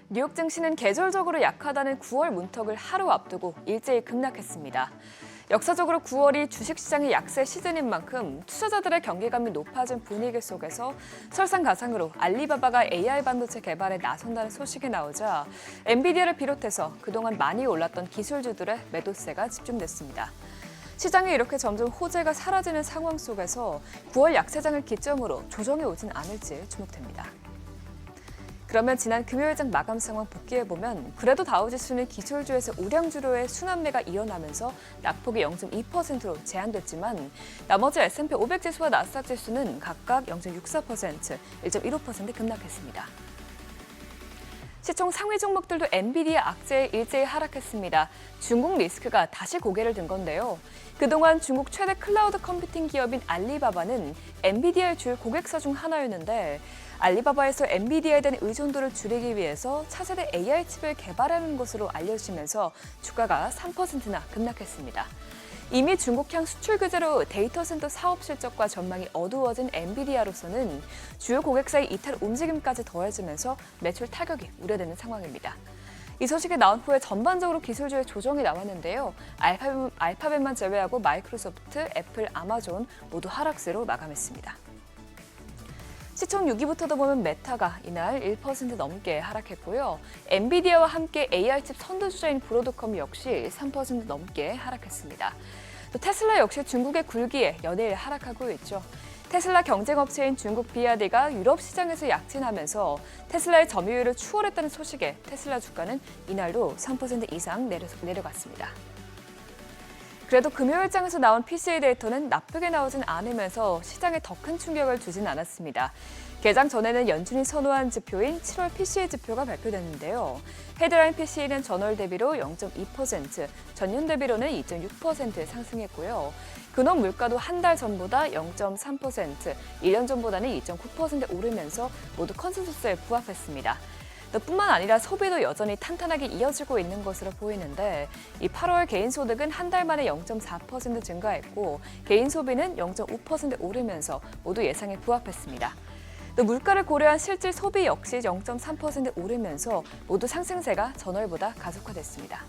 뉴욕 증시는 계절적으로 약하다는 9월 문턱을 하루 앞두고 일제히 급락했습니다. 역사적으로 9월이 주식시장의 약세 시즌인 만큼 투자자들의 경계감이 높아진 분위기 속에서 설상가상으로 알리바바가 AI 반도체 개발에 나선다는 소식이 나오자 엔비디아를 비롯해서 그동안 많이 올랐던 기술주들의 매도세가 집중됐습니다. 시장에 이렇게 점점 호재가 사라지는 상황 속에서 9월 약세장을 기점으로 조정이 오진 않을지 주목됩니다. 그러면 지난 금요일장 마감 상황 복귀해보면 그래도 다우지수는 기술주에서 우량주로의 순환매가 일어나면서 낙폭이 0.2%로 제한됐지만 나머지 S&P 500 지수와 나스닥 지수는 각각 0.64%, 1.15% 급락했습니다. 시총 상위 종목들도 엔비디아 악재에 일제히 하락했습니다. 중국 리스크가 다시 고개를 든 건데요. 그동안 중국 최대 클라우드 컴퓨팅 기업인 알리바바는 엔비디아의 주요 고객사 중 하나였는데 알리바바에서 엔비디아에 대한 의존도를 줄이기 위해서 차세대 AI 칩을 개발하는 것으로 알려지면서 주가가 3%나 급락했습니다. 이미 중국향 수출 규제로 데이터 센터 사업 실적과 전망이 어두워진 엔비디아로서는 주요 고객사의 이탈 움직임까지 더해지면서 매출 타격이 우려되는 상황입니다. 이 소식이 나온 후에 전반적으로 기술주의 조정이 나왔는데요. 알파벳만 제외하고 마이크로소프트, 애플, 아마존 모두 하락세로 마감했습니다. 시총 6위부터도 보면 메타가 이날 1% 넘게 하락했고요. 엔비디아와 함께 AI칩 선두주자인 브로드컴 역시 3% 넘게 하락했습니다. 또 테슬라 역시 중국의 굴기에 연일 하락하고 있죠. 테슬라 경쟁업체인 중국 비아디가 유럽 시장에서 약진하면서 테슬라의 점유율을 추월했다는 소식에 테슬라 주가는 이날도 3% 이상 내려갔습니다. 그래도 금요일장에서 나온 PCA 데이터는 나쁘게 나오진 않으면서 시장에 더 큰 충격을 주진 않았습니다. 개장 전에는 연준이 선호한 지표인 7월 PCA 지표가 발표됐는데요. 헤드라인 PCA는 전월 대비로 0.2%, 전년 대비로는 2.6% 상승했고요. 근원 물가도 한 달 전보다 0.3%, 1년 전보다는 2.9% 오르면서 모두 컨센서스에 부합했습니다. 뿐만 아니라 소비도 여전히 탄탄하게 이어지고 있는 것으로 보이는데 이 8월 개인 소득은 한 달 만에 0.4% 증가했고 개인 소비는 0.5% 오르면서 모두 예상에 부합했습니다. 또 물가를 고려한 실질 소비 역시 0.3% 오르면서 모두 상승세가 전월보다 가속화됐습니다.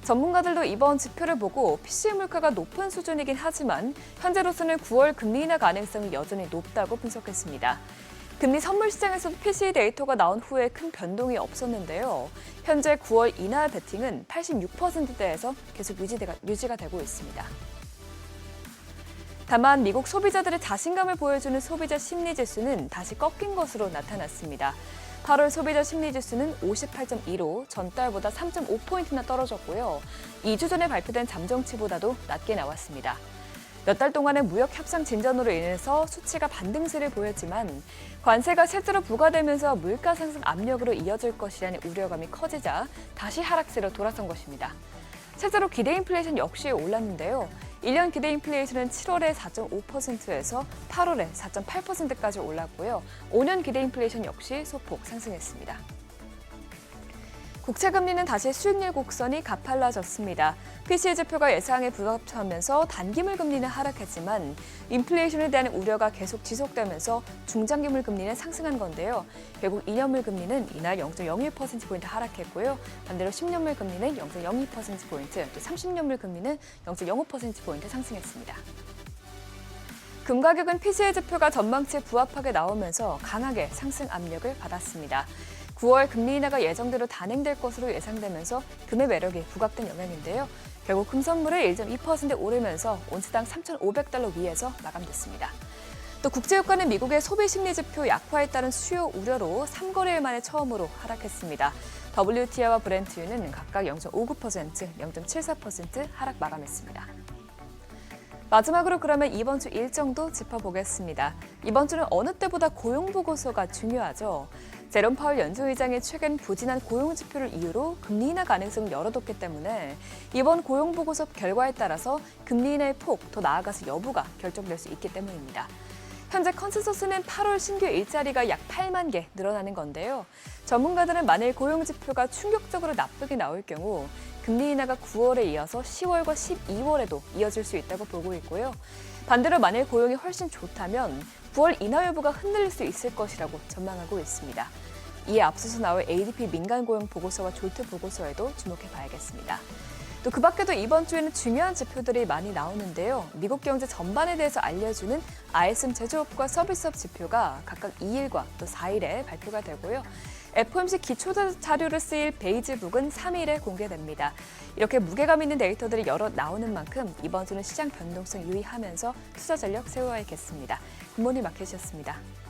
전문가들도 이번 지표를 보고 PC 물가가 높은 수준이긴 하지만 현재로서는 9월 금리 인하 가능성이 여전히 높다고 분석했습니다. 금리 선물 시장에서도 PCE 데이터가 나온 후에 큰 변동이 없었는데요. 현재 9월 인하 베팅은 86%대에서 계속 유지가 되고 있습니다. 다만 미국 소비자들의 자신감을 보여주는 소비자 심리지수는 다시 꺾인 것으로 나타났습니다. 8월 소비자 심리지수는 58.2로 전달보다 3.5포인트나 떨어졌고요. 2주 전에 발표된 잠정치보다도 낮게 나왔습니다. 몇 달 동안의 무역 협상 진전으로 인해서 수치가 반등세를 보였지만 관세가 실제로 부과되면서 물가 상승 압력으로 이어질 것이라는 우려감이 커지자 다시 하락세로 돌아선 것입니다. 실제로 기대 인플레이션 역시 올랐는데요. 1년 기대 인플레이션은 7월에 4.5%에서 8월에 4.8%까지 올랐고요. 5년 기대 인플레이션 역시 소폭 상승했습니다. 국채금리는 다시 수익률 곡선이 가팔라졌습니다. PCE 지표가 예상에 부합하면서 단기물 금리는 하락했지만 인플레이션에 대한 우려가 계속 지속되면서 중장기물 금리는 상승한 건데요. 결국 2년물 금리는 이날 0.01%포인트 하락했고요. 반대로 10년물 금리는 0.02%포인트, 또 30년물 금리는 0.05%포인트 상승했습니다. 금 가격은 PCE 지표가 전망치에 부합하게 나오면서 강하게 상승 압력을 받았습니다. 9월 금리 인하가 예정대로 단행될 것으로 예상되면서 금의 매력이 부각된 영향인데요. 결국 금 선물을 1.2% 오르면서 온스당 3,500달러 위에서 마감됐습니다. 또 국제유가는 미국의 소비 심리 지표 약화에 따른 수요 우려로 3거래일 만에 처음으로 하락했습니다. WTI와 브렌트유는 각각 0.59%, 0.74% 하락 마감했습니다. 마지막으로 그러면 이번 주 일정도 짚어보겠습니다. 이번 주는 어느 때보다 고용 보고서가 중요하죠. 제롬 파월 연준 의장이 최근 부진한 고용 지표를 이유로 금리 인하 가능성을 열어뒀기 때문에 이번 고용 보고서 결과에 따라서 금리 인하의 폭, 더 나아가서 여부가 결정될 수 있기 때문입니다. 현재 컨센서스는 8월 신규 일자리가 약 8만 개 늘어나는 건데요. 전문가들은 만일 고용 지표가 충격적으로 나쁘게 나올 경우 금리 인하가 9월에 이어서 10월과 12월에도 이어질 수 있다고 보고 있고요. 반대로 만일 고용이 훨씬 좋다면 9월 인하 여부가 흔들릴 수 있을 것이라고 전망하고 있습니다. 이에 앞서서 나올 ADP 민간 고용 보고서와 졸트 보고서에도 주목해 봐야겠습니다. 또 그 밖에도 이번 주에는 중요한 지표들이 많이 나오는데요. 미국 경제 전반에 대해서 알려주는 ISM 제조업과 서비스업 지표가 각각 2일과 또 4일에 발표가 되고요. FOMC 기초 자료로 쓰일 베이지북은 3일에 공개됩니다. 이렇게 무게감 있는 데이터들이 여러 나오는 만큼 이번 주는 시장 변동성 유의하면서 투자 전략 세워야겠습니다. 굿모닝 마켓이었습니다.